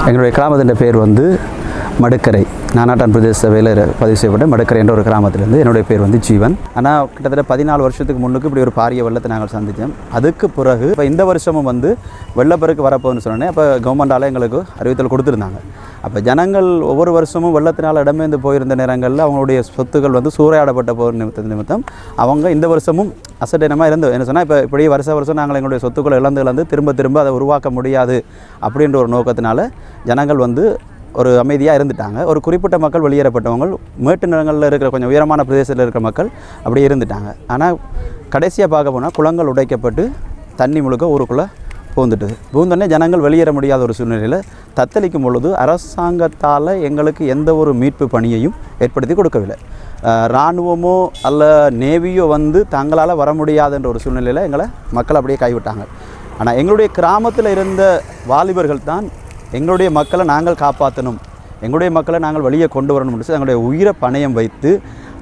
எங்களுடைய கிராமத்தின் பேர் வந்து மடுக்கரை. நானாட்டான் பிரதேச சபையில் பதிவு செய்யப்பட்ட மடுக்கரை என்ற ஒரு கிராமத்திலேருந்து என்னுடைய பேர் வந்து ஜீவன். ஆனால் கிட்டத்தட்ட 14 வருஷத்துக்கு முன்னுக்கு இப்படி ஒரு பாரிய வெள்ளத்தை நாங்கள் சந்தித்தோம். அதுக்கு பிறகு இப்போ இந்த வருஷமும் வந்து வெள்ளப்பெருக்கு வரப்போகுதுன்னு சொன்னோன்னே அப்போ கவர்மெண்டால் எங்களுக்கு அறிவித்தல் கொடுத்துருந்தாங்க. அப்போ ஜனங்கள் ஒவ்வொரு வருஷமும் வெள்ளத்தினால் இடமேந்து போயிருந்த நேரங்களில் அவங்களுடைய சொத்துக்கள் வந்து சூறையாடப்பட்ட போகிற நிமித்தம் அவங்க இந்த வருஷமும் அசட்டினமாக இருந்தோம். என்ன சொன்னால் இப்போ இப்படி வருஷம் நாங்கள் எங்களுடைய சொத்துக்களை இழந்து திரும்ப அதை உருவாக்க முடியாது அப்படின்ற ஒரு நோக்கத்தினால ஜனங்கள் வந்து ஒரு அமைதியாக இருந்துட்டாங்க. ஒரு குறிப்பிட்ட மக்கள் வெளியேறப்பட்டவங்க மேட்டு நிலங்களில் இருக்கிற கொஞ்சம் உயரமான பிரதேசத்தில் இருக்கிற மக்கள் அப்படியே இருந்துட்டாங்க. ஆனால் கடைசியாக பார்க்க போனால் குளங்கள் உடைக்கப்பட்டு தண்ணி முழுக்க ஊருக்குள்ளே பூந்தோடனே ஜனங்கள் வெளியேற முடியாத ஒரு சூழ்நிலையில் தத்தளிக்கும் பொழுது அரசாங்கத்தால் எங்களுக்கு எந்த ஒரு மீட்பு பணியையும் ஏற்படுத்தி கொடுக்கவில்லை. இராணுவமோ அல்ல நேவியோ வந்து தங்களால் வர முடியாதுன்ற ஒரு சூழ்நிலையில் எங்களை மக்கள் அப்படியே கைவிட்டாங்க. ஆனால் எங்களுடைய கிராமத்தில் இருந்த வாலிபர்கள் தான் எங்களுடைய மக்களை நாங்கள் காப்பாற்றணும், எங்களுடைய மக்களை நாங்கள் வெளியே கொண்டு வரணும்னு எங்களுடைய உயிரை பணயம் வைத்து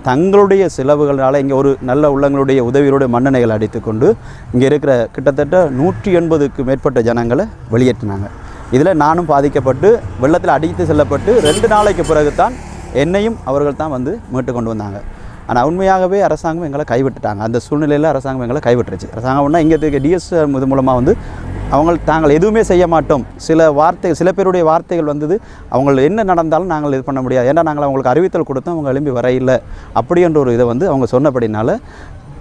தங்களுடைய செலவுகளால் இங்கே ஒரு நல்ல உள்ளங்களுடைய உதவியோடைய மண்ணெண்ணெய்களை அடித்துக்கொண்டு இங்கே இருக்கிற கிட்டத்தட்ட 180க்கு மேற்பட்ட ஜனங்களை வெளியேற்றினாங்க. இதில் நானும் பாதிக்கப்பட்டு வெள்ளத்தில் அடித்து செல்லப்பட்டு 2 நாளைக்கு பிறகு தான் என்னையும் அவர்கள் தான் வந்து மீட்டு கொண்டு வந்தாங்க. ஆனால் உண்மையாகவே அரசாங்கம் எங்களை கைவிட்டுட்டாங்க. அந்த சூழ்நிலையில் அரசாங்கம் எங்களை கைவிட்டுருச்சு. அரசாங்கம்னா இங்கே இருக்க டிஎஸ் இது மூலமாக வந்து தாங்கள் எதுவுமே செய்ய மாட்டோம், சில பேருடைய வார்த்தைகள் வந்தது, அவங்க என்ன நடந்தாலும் நாங்கள் இது பண்ண முடியாது, ஏன்னா நாங்கள் அவங்களுக்கு அறிவித்தல் கொடுத்தோம், அவங்க எழும்பி வரையில்லை அப்படின்ற ஒரு இதை வந்து அவங்க சொன்னபடினால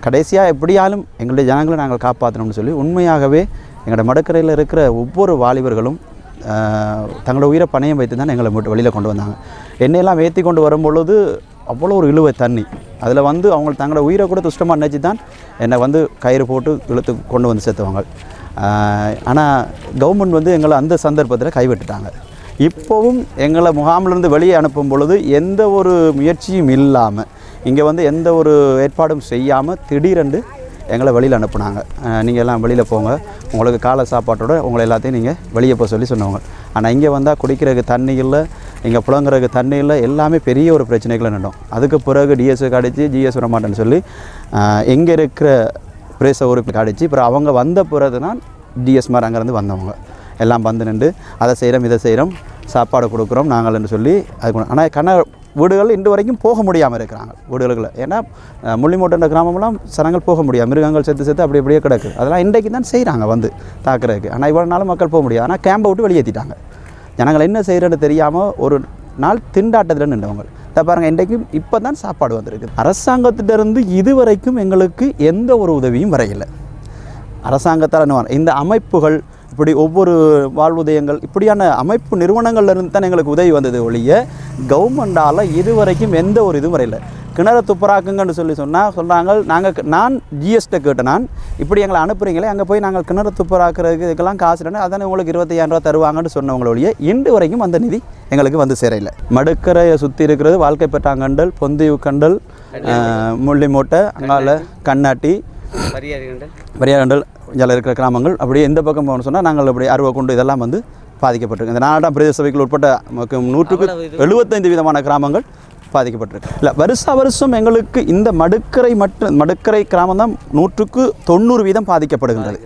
கடைசியாக எப்படியாலும் எங்களுடைய ஜனங்களை நாங்கள் காப்பாற்றணும்னு சொல்லி உண்மையாகவே எங்களோட மடுக்கரையில் இருக்கிற ஒவ்வொரு வாலிபர்களும் தங்களோட உயிரை பணயம் வைத்து தான் எங்களை வெளியில் கொண்டு வந்தாங்க. எண்ணெயெல்லாம் ஏற்றி கொண்டு வரும்பொழுது அவ்வளோ ஒரு இழுவை தண்ணி, அதில் வந்து அவங்க தங்களோட உயிரை கூட துஷ்டமாக நினச்சி தான் என்னை வந்து கயிறு போட்டு இழுத்து கொண்டு வந்து சேர்த்துவாங்க. ஆனால் கவர்மெண்ட் வந்து எங்களை அந்த சந்தர்ப்பத்தில் கைவிட்டுட்டாங்க. இப்போவும் எங்களை முகாமிலிருந்து வெளியே அனுப்பும் பொழுது எந்த ஒரு முயற்சியும் இல்லாமல், இங்கே வந்து எந்த ஒரு ஏற்பாடும் செய்யாமல் திடீரென்று எங்களை வெளியில் அனுப்புனாங்க. நீங்கள் எல்லாம் வெளியில் போங்க, உங்களுக்கு காலை சாப்பாட்டோட உங்களை எல்லாத்தையும் நீங்கள் வெளியே போக சொன்னவங்க. ஆனால் இங்கே வந்தால் குடிக்கிறதுக்கு தண்ணி இல்லை, இங்கே புழங்குறதுக்கு தண்ணி இல்லை, எல்லாமே பெரிய ஒரு பிரச்சனைகளை நடக்கும். அதுக்கு பிறகு டிஎஸ்க்கு அடித்து ஜிஎஸ் வரமாட்டேன்னு சொல்லி எங்கே இருக்கிற பிரேச ஊருக்கு அடித்து அப்புறம் அவங்க வந்த பிறகு தான் டிஎஸ் மாதிரி அங்கேருந்து வந்தவங்க எல்லாம் வந்து நின்று அதை செய்கிறோம் இதை செய்கிறோம் சாப்பாடு கொடுக்குறோம் நாங்கள்னு சொல்லி அது. ஆனால் வீடுகள் இன்று வரைக்கும் போக முடியாமல் இருக்கிறாங்க வீடுகளில். ஏன்னா முள்ளிமோட்டன்ற கிராமம்லாம் சனங்கள் போக முடியாது, மிருகங்கள் செத்து அப்படியே கிடக்கு. அதெல்லாம் இன்றைக்கு தான் செய்கிறாங்க வந்து தாக்குறதுக்கு. ஆனால் இவ்வளோ நாளும் மக்கள் போக முடியாது. ஆனால் கேம்பை விட்டு வெளியேற்றிட்டாங்க. ஜனங்கள் என்ன செய்கிறன்னு தெரியாமல் ஒரு நாள் திண்டாட்டத்தில் நின்றவங்க. இதை பாருங்கள், இன்றைக்கும் இப்போ தான் சாப்பாடு வந்திருக்கு. அரசாங்கத்திட்டருந்து இதுவரைக்கும் எங்களுக்கு எந்த ஒரு உதவியும் வரையில்லை. அரசாங்கத்தால் இந்த அமைப்புகள் இப்படி ஒவ்வொரு வாழ்வுதயங்கள் இப்படியான அமைப்பு நிறுவனங்கள்லேருந்து தான் எங்களுக்கு உதவி வந்தது ஒழிய கவர்மெண்டால் இதுவரைக்கும் எந்த ஒரு இதுவும் வரையில்லை. கிணறு துப்புராக்குங்கன்னு சொல்கிறாங்க. நான் ஜிஎஸ்ட்டை கேட்டேன், இப்படி எங்களை அனுப்புகிறீங்களே, அங்கே போய் நாங்கள் கிணறு துப்புராக்குறதுக்கு இதுக்கெல்லாம் காசு அதானே உங்களுக்கு 25,000 ரூபா தருவாங்கன்னு சொன்னவங்களோடைய இன்று வரைக்கும் அந்த நிதி எங்களுக்கு வந்து சேரையில். மடுக்கரையை சுற்றி இருக்கிறது வாழ்க்கை பெற்றாங்கண்டல், பொந்திவு கண்டல், முள்ளிமோட்டை, அங்கால கண்ணாட்டி, பரியாரண்டல் இதில் இருக்கிற கிராமங்கள். அப்படியே எந்த பக்கம் போகணும்னு சொன்னால் நாங்கள் அப்படி அருவக்குண்டு இதெல்லாம் வந்து பாதிக்கப்பட்டிருக்கு. இந்த நாடாம் பிரதேச சபைக்குள் உட்பட்ட 175% கிராமங்கள் பாதிக்கப்பட்டிருக்கு. இல்லை, வருஷம் எங்களுக்கு இந்த மடுக்கரை கிராமம் தான் 190% பாதிக்கப்படுகின்றது.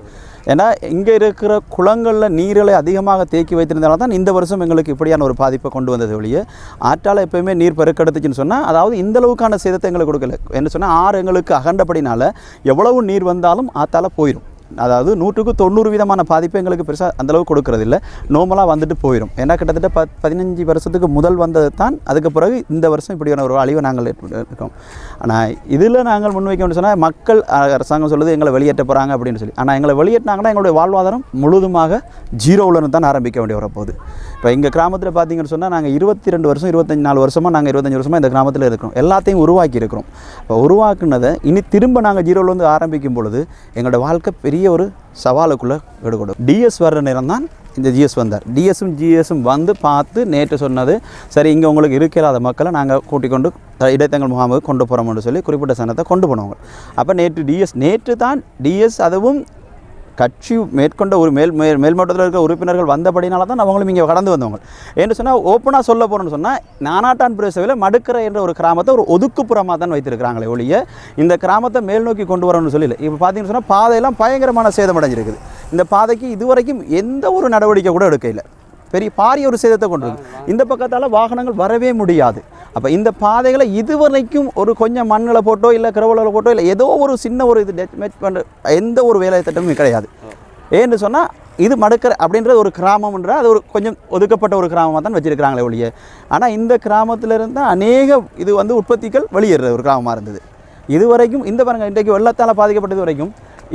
ஏன்னா இங்கே இருக்கிற குளங்களில் நீர்களை அதிகமாக தேக்கி வைத்திருந்தாலும் தான் இந்த வருஷம் எங்களுக்கு இப்படியான ஒரு பாதிப்பை கொண்டு வந்தது ஒழிய ஆற்றால் எப்போயுமே நீர் பெருக்கெடுத்துச்சுன்னு சொன்னால் அதாவது இந்த அளவுக்கான சேதத்தை எங்களுக்கு கொடுக்கல. என்ன சொன்னால் ஆறு எங்களுக்கு அகண்டபடினால எவ்வளவு நீர் வந்தாலும் ஆற்றால் போயிடும். அதாவது 190% பாதிப்பு எங்களுக்கு பெருசாக அந்தளவுக்கு கொடுக்கறதில்ல, நார்மலாக வந்துட்டு போயிடும். ஏன்னா கிட்டத்தட்ட 15 வருஷத்துக்கு முதல் வந்தது தான். அதுக்கு பிறகு இந்த வருஷம் இப்படியான ஒரு அழிவை நாங்கள் இருக்கோம். ஆனால் இதில் நாங்கள் முன்வைக்கணும்னு சொன்னால் மக்கள் அரசாங்கம் சொல்லுது எங்களை வெளியேற்ற போகிறாங்க அப்படின்னு சொல்லி. ஆனால் எங்களை வெளியேற்றினாங்கன்னா எங்களுடைய வாழ்வாதாரம் முழுதுமாக ஜீரோவில்னு தான் ஆரம்பிக்க வேண்டிய வரப்போகுது. இப்போ எங்கள் கிராமத்தில் பார்த்தீங்கன்னு சொன்னால் நாங்கள் 22 வருஷம் 24 வருஷமாக நாங்கள் 25 வருஷமாக இந்த கிராமத்தில் இருக்கிறோம். எல்லாத்தையும் உருவாக்கி இருக்கிறோம். இப்போ உருவாக்குனதை இனி திரும்ப நாங்கள் ஜீரோவில் வந்து ஆரம்பிக்கும் பொழுது எங்களோட வாழ்க்கை பெரிய ஒரு சவாலுக்குள்ளே ஈடுபடும். டிஎஸ் வர்ற நேரம் தான் இந்த ஜிஎஸ் வந்தார். ஜிஎஸும் வந்து பார்த்து நேற்று சொன்னது, சரி இங்கே உங்களுக்கு இருக்கிறாத மக்களை நாங்கள் கூட்டிக் கொண்டு இடைத்தங்கள் முகாமுக்கு கொண்டு போகிறோம்னு சொல்லி குறிப்பிட்ட சனத்தை கொண்டு போனவங்க. அப்போ நேற்று தான் டிஎஸ் அதுவும் கட்சி மேற்கொண்ட ஒரு மேல்மட்டத்தில் இருக்கிற உறுப்பினர்கள் வந்தபடினால தான் அவங்களும் இங்கே கடந்து வந்தவங்க. என்று சொன்னால் ஓப்பனாக சொல்ல போகிறோன்னு சொன்னால் நானாட்டான் பிரதேசத்தில் மடுக்கரை என்ற ஒரு கிராமத்தை ஒரு ஒதுக்குப்புறமாக தான் வைத்திருக்கிறாங்களே ஒழிய இந்த கிராமத்தை மேல் நோக்கி கொண்டு வரணும்னு சொல்லல. இப்போ பார்த்தீங்கன்னு சொன்னால் பாதையெல்லாம் பயங்கரமான சேதமடைஞ்சிருக்குது. இந்த பாதைக்கு இதுவரைக்கும் எந்த ஒரு நடவடிக்கை கூட எடுக்கல. பெரிய பாரிய ஒரு சேதத்தை கொண்டு வரும். இந்த பக்கத்தால் வாகனங்கள் வரவே முடியாது. அப்போ இந்த பாதைகளை இதுவரைக்கும் ஒரு கொஞ்சம் மண்ணில் போட்டோ இல்லை கிரவலில் போட்டோ இல்லை ஏதோ ஒரு சின்ன ஒரு இது டெச்மேட் பண்ணுற எந்த ஒரு வேலை திட்டமும் கிடையாது. ஏன்னு சொன்னால் இது மடக்கரை அப்படின்றது ஒரு கிராமம்ன்ற அது ஒரு கொஞ்சம் ஒதுக்கப்பட்ட ஒரு கிராமமாக தான் வச்சுருக்கிறாங்களே ஒழிய. ஆனால் இந்த கிராமத்திலிருந்து அநேக இது வந்து உற்பத்திகள் வெளியேற ஒரு கிராமமாக இருந்தது. இதுவரைக்கும் இந்த பாருங்கள் இன்றைக்கு வெள்ளத்தால் பாதிக்கப்பட்டது வரைக்கும்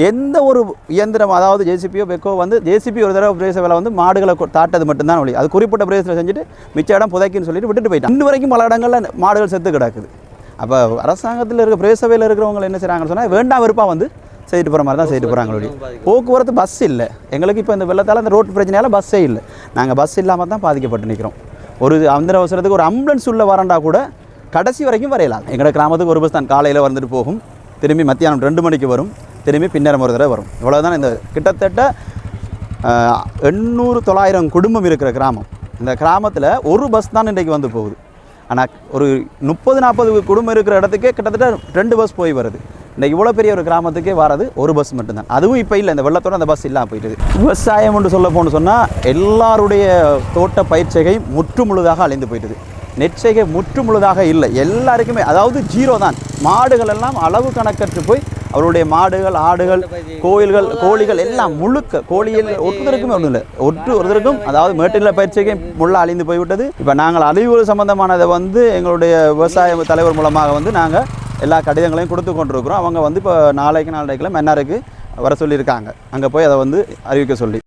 எந்த ஒரு இயந்திரம் அதாவது ஜேசிபியோ பெக்கோ வந்து ஜேசிபி ஒரு தடவை பிரதேச வேலை வந்து மாடுகளை தாட்டது மட்டும்தான் ஒழி. அது குறிப்பிட்ட பிரதேசத்தில் செஞ்சுட்டு மிச்ச இடம் புதைக்குன்னு சொல்லிட்டு விட்டுட்டு போயிட்டான். இன்னும் வரைக்கும் பல இடங்களில் மாடுகள் செத்து கிடக்குது. அப்போ அரசாங்கத்தில் இருக்க பிரதேச சபையில் இருக்கிறவங்க என்ன செய்கிறாங்கன்னு சொன்னால் வேண்டாம் வெறுப்பாக வந்து செய்துட்டு போகிற மாதிரி தான் செய்துட்டு போகிறாங்களோட. போக்குவரத்து பஸ் இல்லை எங்களுக்கு. இப்போ இந்த வெள்ளத்தால் அந்த ரோட்டு பிரச்சனையால் பஸ்ஸே இல்லை. நாங்கள் பஸ் இல்லாமல் தான் பாதிக்கப்பட்டு நிற்கிறோம். ஒரு அந்த அவசரத்துக்கு ஒரு ஆம்புலன்ஸ் உள்ள வரண்டா கூட கடைசி வரைக்கும் வரையலாம். எங்களோட கிராமத்துக்கு ஒரு பஸ் தான் காலையில் வந்துட்டு போகும், திரும்பி மத்தியானம் 2 மணிக்கு வரும், திரும்பி பின்னரம் ஒரு தடவை வரும். இவ்வளோதான். இந்த கிட்டத்தட்ட 800-900 குடும்பம் இருக்கிற கிராமம். இந்த கிராமத்தில் ஒரு பஸ் தான் இன்றைக்கு வந்து போகுது. ஆனால் ஒரு 30-40 குடும்பம் இருக்கிற இடத்துக்கே கிட்டத்தட்ட 2 பஸ் போய் வருது. இன்றைக்கு இவ்வளோ பெரிய ஒரு கிராமத்துக்கே வராது ஒரு பஸ் மட்டும்தான். அதுவும் இப்போ இல்லை, இந்த வெள்ளத்தோடு அந்த பஸ் இல்லாமல் போயிட்டுது. விவசாயம் என்று சொல்ல போன்னு சொன்னால் எல்லாருடைய தோட்ட பயிர்ச்செய்கை முற்று முழுதாக அழிந்து போயிட்டுது. நெற்செய்கை முற்று முழுதாக இல்லை, எல்லாருக்குமே அதாவது ஜீரோ தான். மாடுகள் எல்லாம் அளவு கணக்கற்று போய் அவருடைய மாடுகள் ஆடுகள் கோழிகள் எல்லாம் முழுக்க கோழியில் ஒருத்தருக்குமே ஒன்றும் இல்லை. ஒருத்தருக்கும் அதாவது மேட்டில் பயிற்சிக்கே முள்ள அழிந்து போய்விட்டது. இப்போ நாங்கள் அழிவு சம்பந்தமானதை வந்து எங்களுடைய விவசாய தலைவர் மூலமாக வந்து நாங்கள் எல்லா கடிதங்களையும் கொடுத்து கொண்டிருக்கிறோம். அவங்க வந்து இப்போ நாளைக்கு மன்னாருக்கு வர சொல்லியிருக்காங்க, அங்கே போய் அதை வந்து அறிவிக்க சொல்லி.